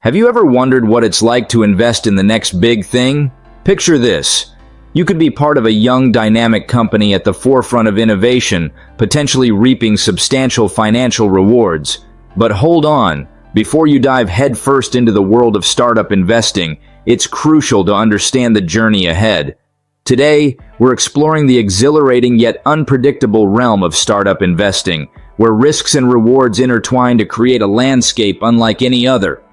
Have you ever wondered what it's like to invest in the next big thing? Picture this. You could be part of a young, dynamic company at the forefront of innovation, potentially reaping substantial financial rewards. But hold on, before you dive headfirst into the world of startup investing, it's crucial to understand the journey ahead. Today, we're exploring the exhilarating yet unpredictable realm of startup investing, where risks and rewards intertwine to create a landscape unlike any other.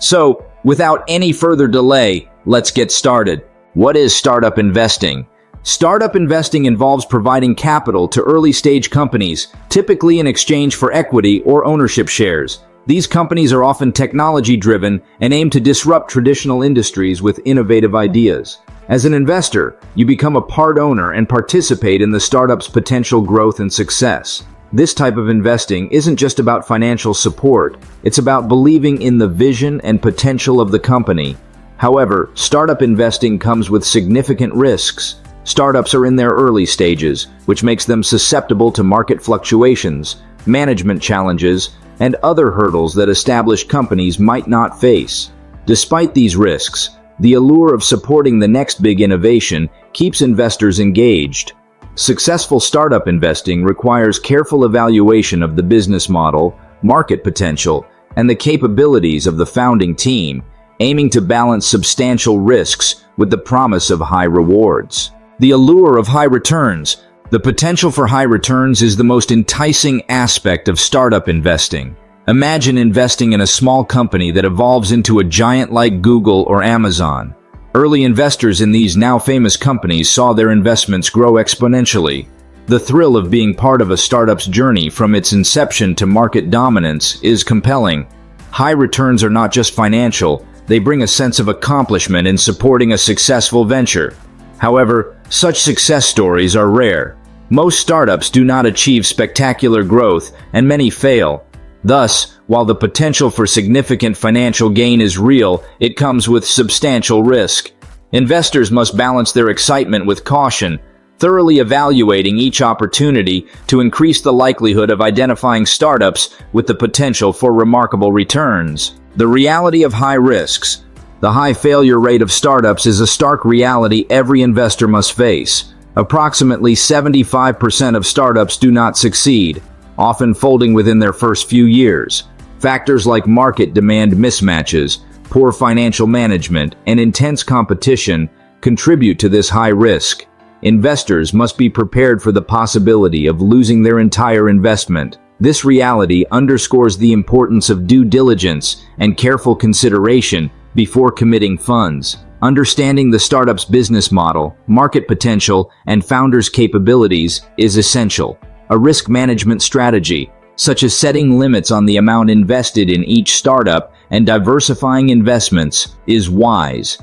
So, without any further delay, let's get started. What is startup investing? Startup investing involves providing capital to early-stage companies, typically in exchange for equity or ownership shares. These companies are often technology-driven and aim to disrupt traditional industries with innovative ideas. As an investor, you become a part owner and participate in the startup's potential growth and success. This type of investing isn't just about financial support, it's about believing in the vision and potential of the company. However, startup investing comes with significant risks. Startups are in their early stages, which makes them susceptible to market fluctuations, management challenges, and other hurdles that established companies might not face. Despite these risks, the allure of supporting the next big innovation keeps investors engaged. Successful startup investing requires careful evaluation of the business model, market potential, and the capabilities of the founding team, aiming to balance substantial risks with the promise of high rewards. The allure of high returns. The potential for high returns is the most enticing aspect of startup investing. Imagine investing in a small company that evolves into a giant like Google or Amazon. Early investors in these now famous companies saw their investments grow exponentially. The thrill of being part of a startup's journey from its inception to market dominance is compelling. High returns are not just financial, they bring a sense of accomplishment in supporting a successful venture. However, such success stories are rare. Most startups do not achieve spectacular growth, and many fail. Thus, while the potential for significant financial gain is real, it comes with substantial risk. Investors must balance their excitement with caution, thoroughly evaluating each opportunity to increase the likelihood of identifying startups with the potential for remarkable returns. The reality of high risks. The high failure rate of startups is a stark reality every investor must face. Approximately 75% of startups do not succeed, often folding within their first few years. Factors like market demand mismatches, poor financial management, and intense competition contribute to this high risk. Investors must be prepared for the possibility of losing their entire investment. This reality underscores the importance of due diligence and careful consideration before committing funds. Understanding the startup's business model, market potential, and founders' capabilities is essential. A risk management strategy, such as setting limits on the amount invested in each startup and diversifying investments, is wise.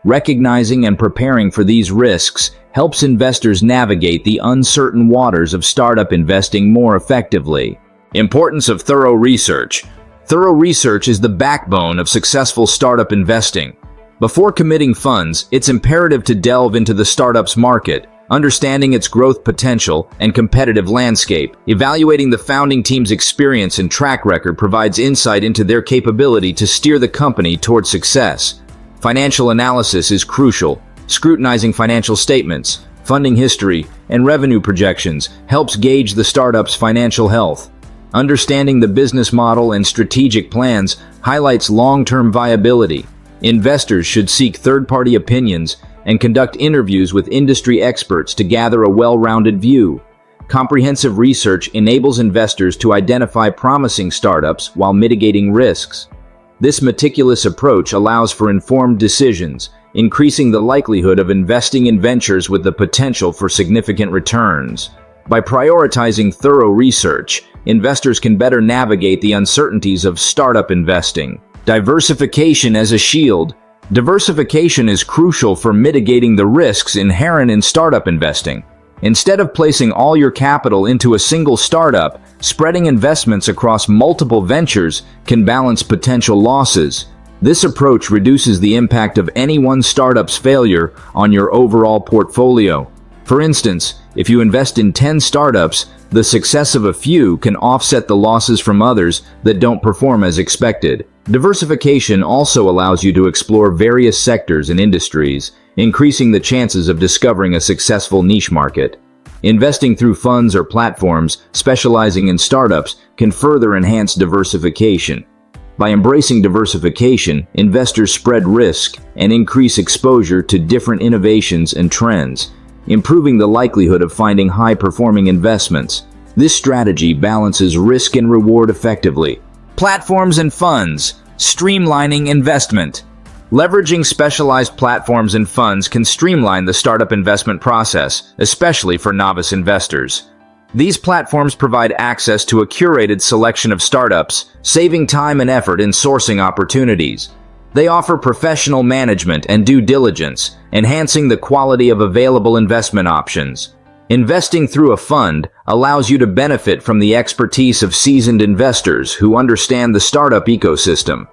Recognizing and preparing for these risks helps investors navigate the uncertain waters of startup investing more effectively. Importance of thorough research. Thorough research is the backbone of successful startup investing. Before committing funds, it's imperative to delve into the startup's market, understanding its growth potential and competitive landscape. Evaluating the founding team's experience and track record provides insight into their capability to steer the company toward success. Financial analysis is crucial. Scrutinizing financial statements, funding history, and revenue projections helps gauge the startup's financial health. Understanding the business model and strategic plans highlights long-term viability. Investors should seek third-party opinions and conduct interviews with industry experts to gather a well-rounded view. Comprehensive research enables investors to identify promising startups while mitigating risks. This meticulous approach allows for informed decisions, increasing the likelihood of investing in ventures with the potential for significant returns. By prioritizing thorough research, investors can better navigate the uncertainties of startup investing. Diversification as a shield. Diversification is crucial for mitigating the risks inherent in startup investing. Instead of placing all your capital into a single startup, spreading investments across multiple ventures can balance potential losses. This approach reduces the impact of any one startup's failure on your overall portfolio. For instance, if you invest in 10 startups, the success of a few can offset the losses from others that don't perform as expected. Diversification also allows you to explore various sectors and industries, increasing the chances of discovering a successful niche market. Investing through funds or platforms specializing in startups can further enhance diversification. By embracing diversification, investors spread risk and increase exposure to different innovations and trends, improving the likelihood of finding high-performing investments. This strategy balances risk and reward effectively. Platforms and funds, streamlining investment. Leveraging specialized platforms and funds can streamline the startup investment process, especially for novice investors. These platforms provide access to a curated selection of startups, saving time and effort in sourcing opportunities. They offer professional management and due diligence, enhancing the quality of available investment options. Investing through a fund allows you to benefit from the expertise of seasoned investors who understand the startup ecosystem.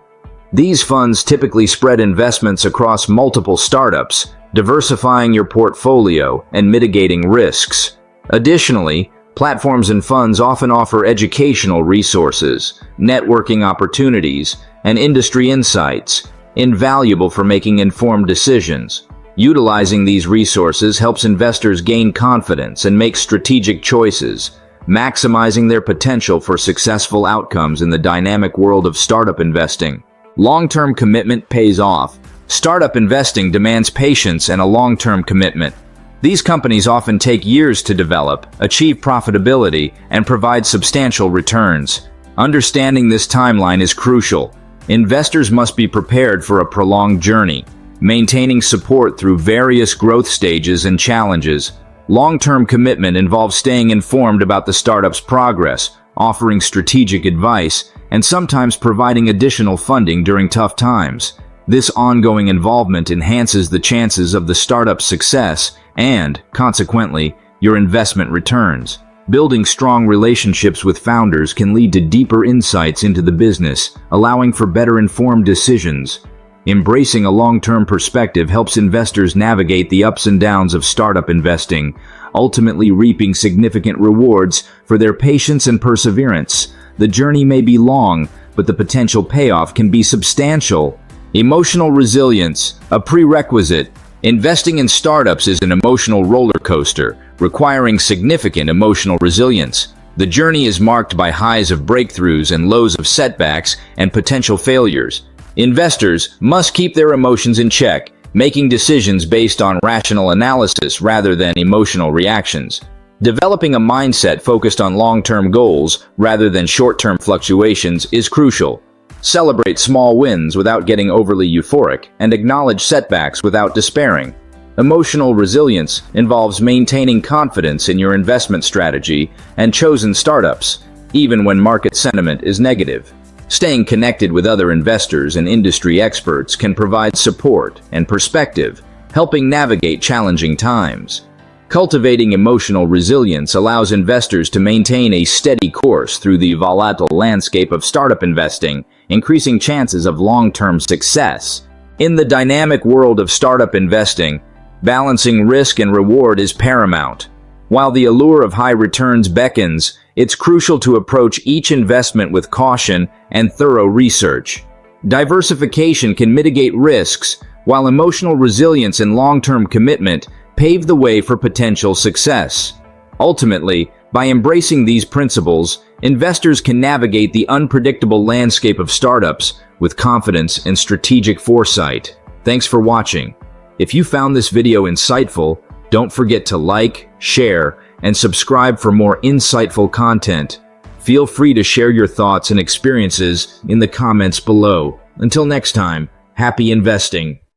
These funds typically spread investments across multiple startups, diversifying your portfolio and mitigating risks. Additionally, platforms and funds often offer educational resources, networking opportunities, and industry insights, invaluable for making informed decisions. Utilizing these resources helps investors gain confidence and make strategic choices, maximizing their potential for successful outcomes in the dynamic world of startup investing. Long-term commitment pays off. Startup investing demands patience and a long-term commitment. These companies often take years to develop, achieve profitability, and provide substantial returns. Understanding this timeline is crucial. Investors must be prepared for a prolonged journey, maintaining support through various growth stages and challenges. Long-term commitment involves staying informed about the startup's progress, offering strategic advice, and sometimes providing additional funding during tough times. This ongoing involvement enhances the chances of the startup's success and, consequently, your investment returns. Building strong relationships with founders can lead to deeper insights into the business, allowing for better informed decisions. Embracing a long-term perspective helps investors navigate the ups and downs of startup investing, ultimately reaping significant rewards for their patience and perseverance. The journey may be long, but the potential payoff can be substantial. Emotional resilience, a prerequisite. Investing in startups is an emotional roller coaster, requiring significant emotional resilience. The journey is marked by highs of breakthroughs and lows of setbacks and potential failures. Investors must keep their emotions in check, making decisions based on rational analysis rather than emotional reactions. Developing a mindset focused on long-term goals rather than short-term fluctuations is crucial. Celebrate small wins without getting overly euphoric, and acknowledge setbacks without despairing. Emotional resilience involves maintaining confidence in your investment strategy and chosen startups, even when market sentiment is negative. Staying connected with other investors and industry experts can provide support and perspective, helping navigate challenging times. Cultivating emotional resilience allows investors to maintain a steady course through the volatile landscape of startup investing, increasing chances of long-term success. In the dynamic world of startup investing, balancing risk and reward is paramount. While the allure of high returns beckons, it's crucial to approach each investment with caution and thorough research. Diversification can mitigate risks, while emotional resilience and long-term commitment pave the way for potential success. Ultimately, by embracing these principles, investors can navigate the unpredictable landscape of startups with confidence and strategic foresight. Thanks for watching. If you found this video insightful, don't forget to like, share, and subscribe for more insightful content. Feel free to share your thoughts and experiences in the comments below. Until next time, happy investing.